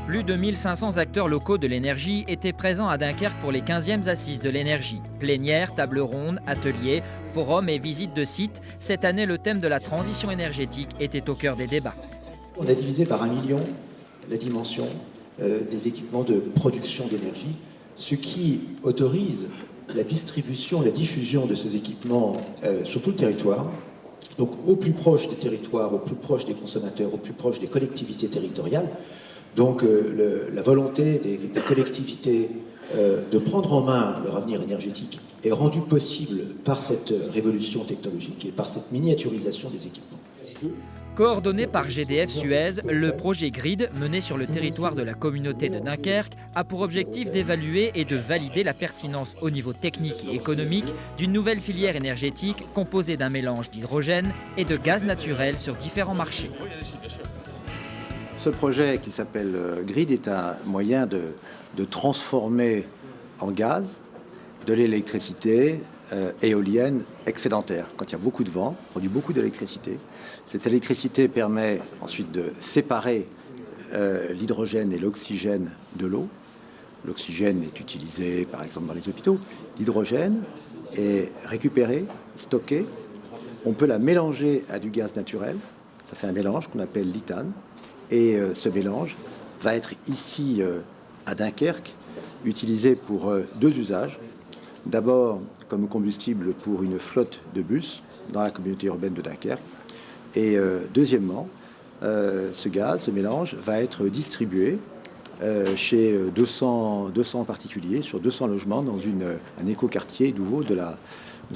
Plus de 1500 acteurs locaux de l'énergie étaient présents à Dunkerque pour les 15e Assises de l'énergie. Plénières, tables rondes, ateliers, forums et visites de sites. Cette année, le thème de la transition énergétique était au cœur des débats. On a divisé par 1 million la dimension des équipements de production d'énergie, ce qui autorise la distribution, la diffusion de ces équipements sur tout le territoire, donc au plus proche des territoires, au plus proche des consommateurs, au plus proche des collectivités territoriales. Donc la volonté des collectivités de prendre en main leur avenir énergétique est rendue possible par cette révolution technologique et par cette miniaturisation des équipements. Coordonné par GDF Suez, le projet GRID, mené sur le territoire de la communauté de Dunkerque, a pour objectif d'évaluer et de valider la pertinence au niveau technique et économique d'une nouvelle filière énergétique composée d'un mélange d'hydrogène et de gaz naturel sur différents marchés. Ce projet qui s'appelle GRID est un moyen de transformer en gaz de l'électricité éolienne excédentaire. Quand il y a beaucoup de vent, on produit beaucoup d'électricité. Cette électricité permet ensuite de séparer l'hydrogène et l'oxygène de l'eau. L'oxygène est utilisé par exemple dans les hôpitaux. L'hydrogène est récupéré, stocké. On peut la mélanger à du gaz naturel. Ça fait un mélange qu'on appelle l'ithane. Et ce mélange va être ici à Dunkerque utilisé pour deux usages. D'abord comme combustible pour une flotte de bus dans la communauté urbaine de Dunkerque. Et deuxièmement, ce gaz, ce mélange, va être distribué chez 200 particuliers sur 200 logements dans un écoquartier nouveau de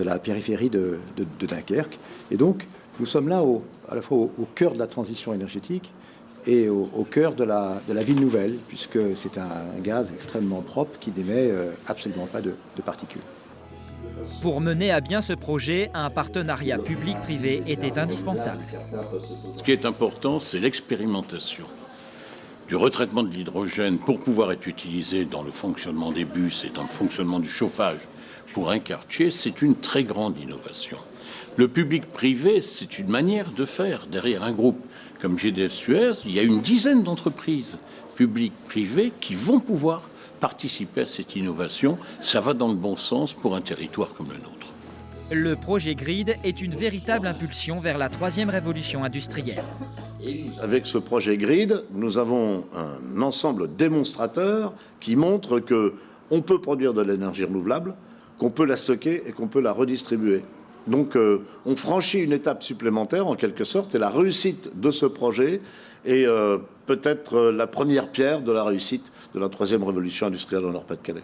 la périphérie de Dunkerque. Et donc, nous sommes là à la fois au cœur de la transition énergétique et au cœur de la ville nouvelle, puisque c'est un gaz extrêmement propre qui n'émet absolument pas de particules. Pour mener à bien ce projet, un partenariat public-privé était indispensable. Ce qui est important, c'est l'expérimentation du retraitement de l'hydrogène pour pouvoir être utilisé dans le fonctionnement des bus et dans le fonctionnement du chauffage pour un quartier. C'est une très grande innovation. Le public-privé, c'est une manière de faire. Derrière un groupe comme GDF Suez, il y a une dizaine d'entreprises publiques-privées qui vont pouvoir participer à cette innovation. Ça va dans le bon sens pour un territoire comme le nôtre. Le projet GRID est une véritable impulsion vers la troisième révolution industrielle. Avec ce projet GRID, nous avons un ensemble démonstrateur qui montre qu'on peut produire de l'énergie renouvelable, qu'on peut la stocker et qu'on peut la redistribuer. Donc on franchit une étape supplémentaire en quelque sorte, et la réussite de ce projet est peut-être la première pierre de la réussite de la troisième révolution industrielle au Nord-Pas-de-Calais.